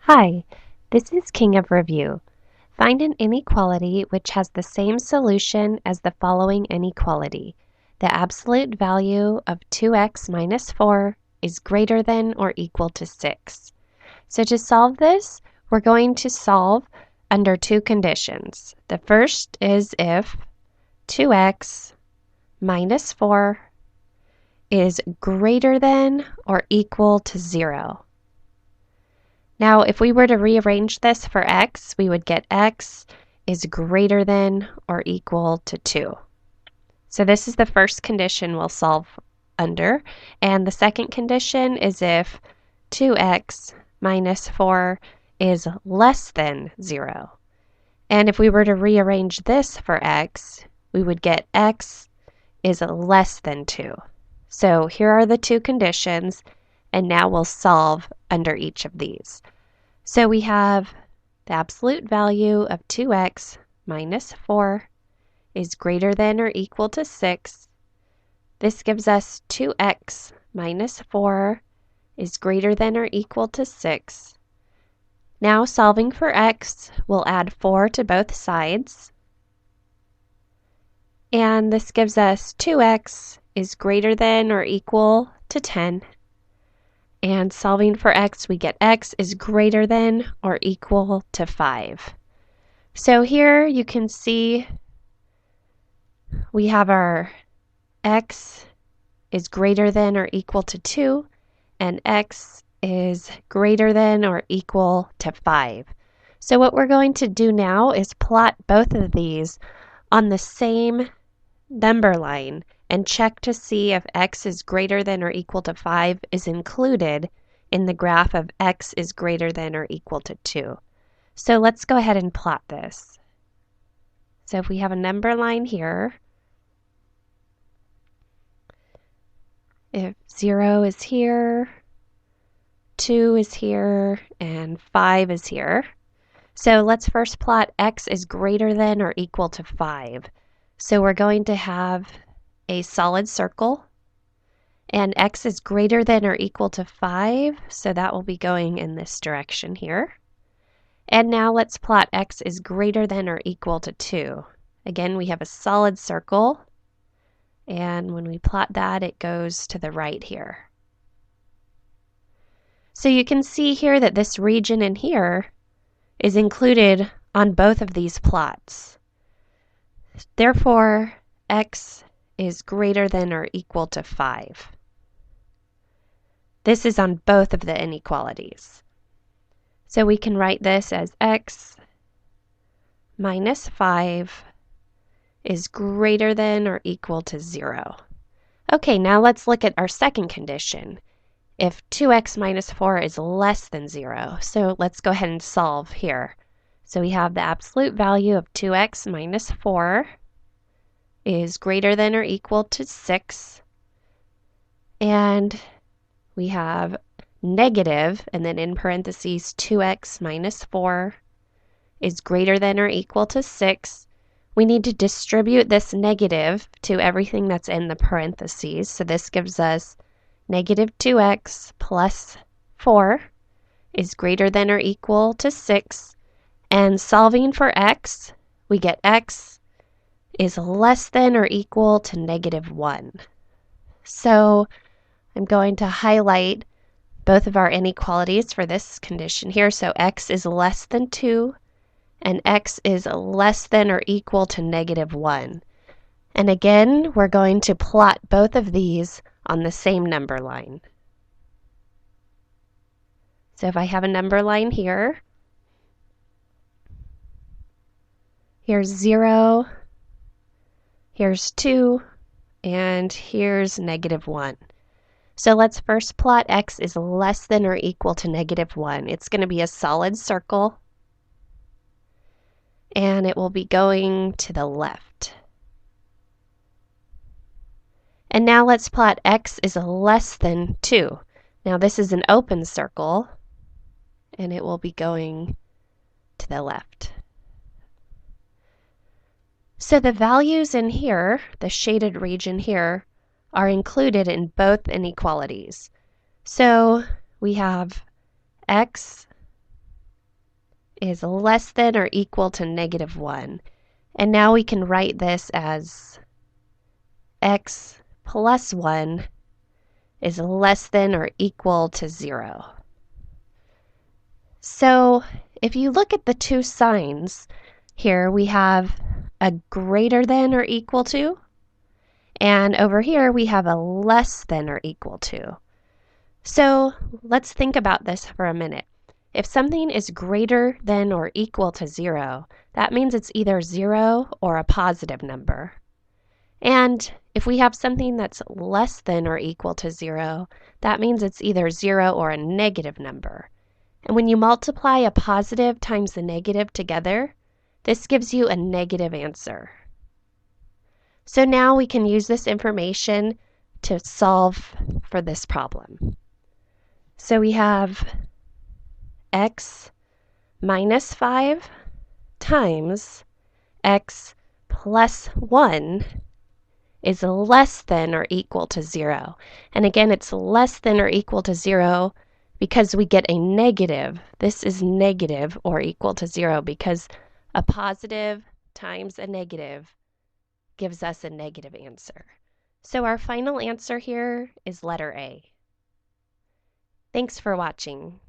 Hi, this is King of Review. Find an inequality which has the same solution as the following inequality. The absolute value of 2x minus 4 is greater than or equal to 6. So to solve this, we're going to solve under two conditions. The first is if 2x minus 4 is greater than or equal to 0. Now, if we were to rearrange this for x, we would get x is greater than or equal to 2. So this is the first condition we'll solve under. And the second condition is if 2x minus 4 is less than 0. And if we were to rearrange this for x, we would get x is less than 2. So here are the two conditions, and now we'll solve under each of these. So we have the absolute value of 2x minus 4 is greater than or equal to 6. This gives us 2x minus 4 is greater than or equal to 6. Now solving for x, we'll add 4 to both sides. And this gives us 2x is greater than or equal to 10. And solving for x, we get x is greater than or equal to 5. So here you can see we have our x is greater than or equal to 2, and x is greater than or equal to 5. So what we're going to do now is plot both of these on the same number line and check to see if x is greater than or equal to 5 is included in the graph of x is greater than or equal to 2. So let's go ahead and plot this. So if we have a number line here, if 0 is here, 2 is here, and 5 is here. So let's first plot x is greater than or equal to 5. So we're going to have a solid circle, and x is greater than or equal to 5, so that will be going in this direction here. And now let's plot x is greater than or equal to 2. Again, we have a solid circle, and when we plot that, it goes to the right here. So you can see here that this region in here is included on both of these plots. Therefore, x is greater than or equal to 5. This is on both of the inequalities. So we can write this as x minus 5 is greater than or equal to 0. Okay, now let's look at our second condition. If 2x minus 4 is less than 0, so let's go ahead and solve here. So we have the absolute value of 2x minus 4 is greater than or equal to 6. And we have negative, and then in parentheses, 2x minus 4 is greater than or equal to 6. We need to distribute this negative to everything that's in the parentheses. So this gives us negative 2x plus 4 is greater than or equal to 6. And solving for x, we get x is less than or equal to negative 1. So I'm going to highlight both of our inequalities for this condition here. So x is less than 2 and x is less than or equal to negative 1. And again, we're going to plot both of these on the same number line. So if I have a number line here, here's 0, here's 2, and here's negative 1. So let's first plot x is less than or equal to negative 1. It's going to be a solid circle, and it will be going to the left. And now let's plot x is less than 2. Now this is an open circle, and it will be going to the left. So the values in here, the shaded region here, are included in both inequalities. So we have x is less than or equal to negative 1. And now we can write this as x plus 1 is less than or equal to 0. So if you look at the two signs, here we have a greater than or equal to, and over here we have a less than or equal to. So let's think about this for a minute. If something is greater than or equal to 0, that means it's either 0 or a positive number. And if we have something that's less than or equal to 0, that means it's either 0 or a negative number. And when you multiply a positive times the negative together, this gives you a negative answer. So now we can use this information to solve for this problem. So we have x minus 5 times x plus 1 is less than or equal to 0. And again, it's less than or equal to 0 because we get a negative. This is negative or equal to 0 because a positive times a negative gives us a negative answer. So our final answer here is letter A. Thanks for watching.